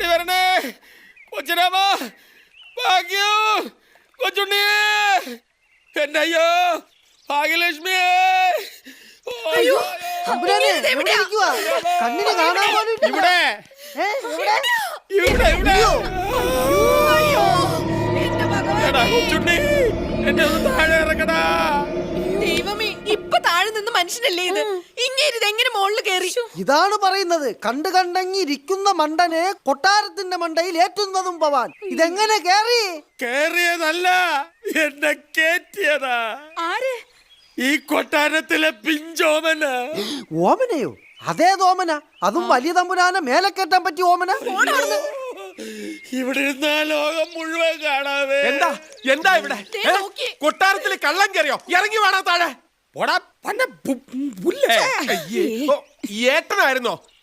ഓടി വരണേ കൊച്ചരാമ, ഭാഗ്യോ, കൊച്ചുണ്ണി, എന്റെ അയ്യോ ഭാഗ്യലക്ഷ്മിയേ. കണ്ണിന് കാണാൻ പോലും ഇവിടെ ഇവിടെ ഇവിടെ എടാ കൊച്ചുണ്ണി, എന്നെ ഒന്ന് താഴെ ഇറക്കടാ. ദൈവമേ, ഇപ്പൊ താഴെ നിന്ന് മനുഷ്യനല്ലേ ഇത്? ഇങ്ങനെ ഇതെങ്ങനെ മുകളിൽ കയറി? ഇതാണ് പറയുന്നത്, കണ്ടു കണ്ടങ്ങി ഇരിക്കുന്ന മണ്ടനെ കൊട്ടാരത്തിന്റെ മണ്ടയിൽ ഏറ്റുന്നതും പവാൻ. ഇതെങ്ങനെ കേറി? കേറിയതല്ല, എന്നെ കേറ്റിയതാ. ആര്? ഈ കൊട്ടാരത്തിലെ പിഞ്ചോമന. ഓമനയോ? അതേതോമന? അതും വലിയ തമ്പുരാനെ മേലെ കയറ്റാൻ പറ്റിയ ഓമന? ഇവിടെ ഇരുന്ന ലോകം മുഴുവൻ കാണാതെ. എന്താ എന്താ ഇവിടെ? കൊട്ടാരത്തിൽ കള്ളം കയറിയോ? ഇറങ്ങി വേണോ താഴെ? പോടാ പന്ന പുല്ലേ. ഏട്ടനായിരുന്നോ?